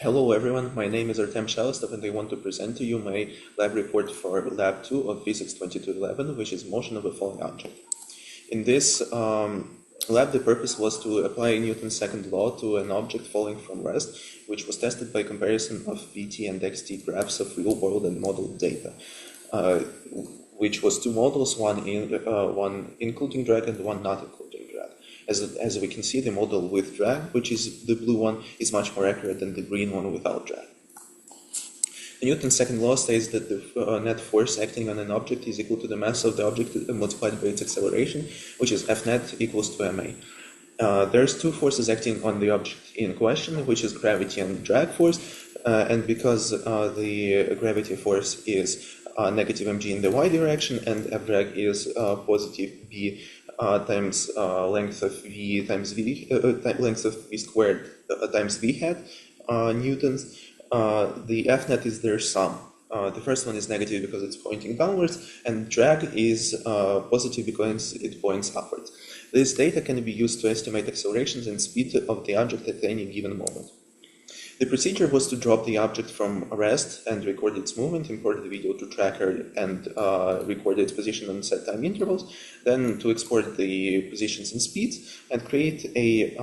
Hello everyone, my name is Artem Shalostov and I want to present to you my lab report for Lab 2 of Physics 2211, which is motion of a falling object. In this lab, the purpose was to apply Newton's second law to an object falling from rest, which was tested by comparison of Vt and xt graphs of real-world and model data, which was two models, one including drag and one not including drag. As we can see, the model with drag, which is the blue one, is much more accurate than the green one without drag. Newton's second law states that the net force acting on an object is equal to the mass of the object multiplied by its acceleration, which is F net equals to ma. There's two forces acting on the object in question, which is gravity and drag force, and because the gravity force is negative mg in the y direction and F drag is positive b times length of v times v, length of v squared times v hat newtons, the F net is their sum. The first one is negative because it's pointing downwards, and drag is positive because it points upwards. This data can be used to estimate accelerations and speed of the object at any given moment. The procedure was to drop the object from rest and record its movement, import the video to tracker and record its position on set time intervals, then to export the positions and speeds, and create a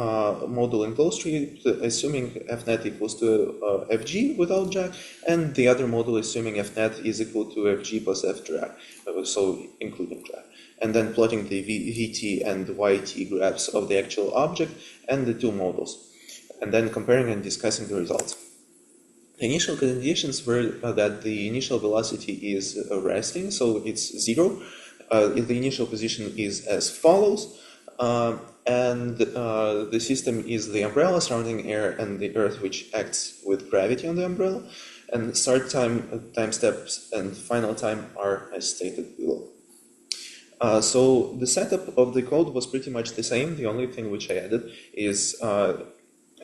model in closed-tree assuming Fnet equals to Fg without drag, and the other model assuming Fnet is equal to Fg plus F drag, so including drag. And then plotting the Vt and Yt graphs of the actual object and the two models, and then comparing and discussing the results. The initial conditions were that the initial velocity is resting, so it's 0. The initial position is as follows, and the system is the umbrella surrounding air and the Earth, which acts with gravity on the umbrella, and start time, time steps, and final time are as stated below. So the setup of the code was pretty much the same. The only thing which I added is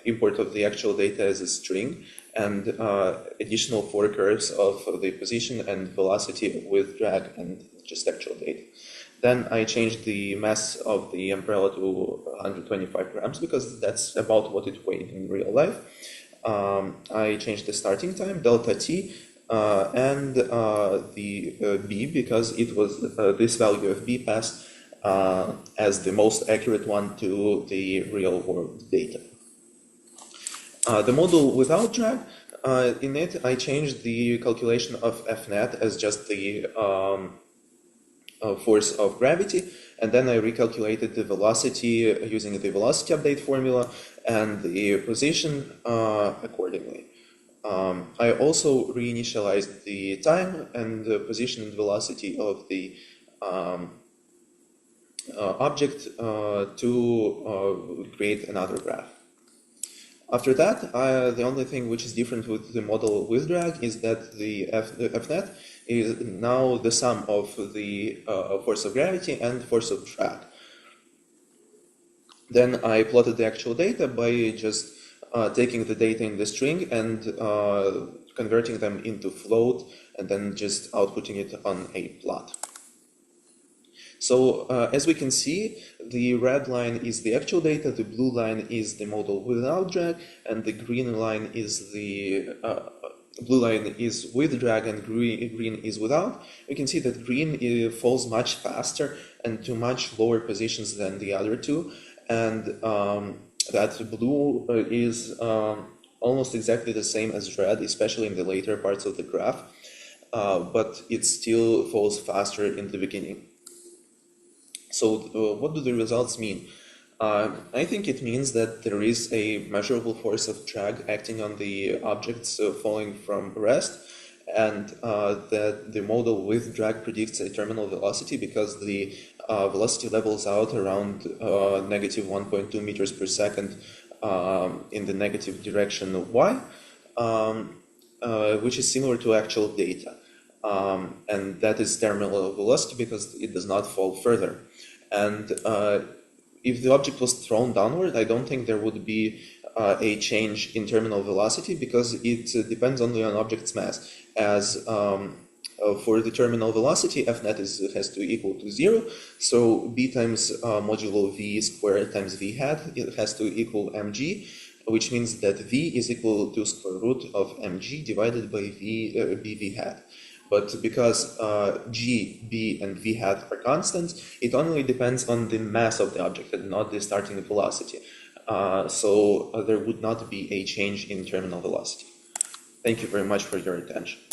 import of the actual data as a string and additional 4 curves of the position and velocity with drag and just actual data. Then I changed the mass of the umbrella to 125 grams because that's about what it weighed in real life. I changed the starting time, delta t, and the b, because it was this value of b passed as the most accurate one to the real world data. The model without drag, in it I changed the calculation of Fnet as just the force of gravity, and then I recalculated the velocity using the velocity update formula and the position accordingly. I also reinitialized the time and the position and velocity of the object to create another graph. After that, the only thing which is different with the model with drag is that the Fnet is now the sum of the force of gravity and force of drag. Then I plotted the actual data by just taking the data in the string and converting them into float and then just outputting it on a plot. So as we can see, the red line is the actual data, the blue line is the model without drag, and the green line is the blue line is with drag and green is without. We can see that green falls much faster and to much lower positions than the other two, and that blue is almost exactly the same as red, especially in the later parts of the graph, but it still falls faster in the beginning. So what do the results mean? I think it means that there is a measurable force of drag acting on the objects falling from rest, and that the model with drag predicts a terminal velocity because the velocity levels out around negative 1.2 meters per second in the negative direction of y, which is similar to actual data. And that is terminal velocity because it does not fall further. And if the object was thrown downward, I don't think there would be a change in terminal velocity because it depends only on object's mass. As for the terminal velocity, Fnet has to equal to 0, so b times modulo v squared times v hat, it has to equal mg, which means that v is equal to square root of mg divided by bv hat. But because g, b, and v hat are constants, it only depends on the mass of the object and not the starting velocity. So there would not be a change in terminal velocity. Thank you very much for your attention.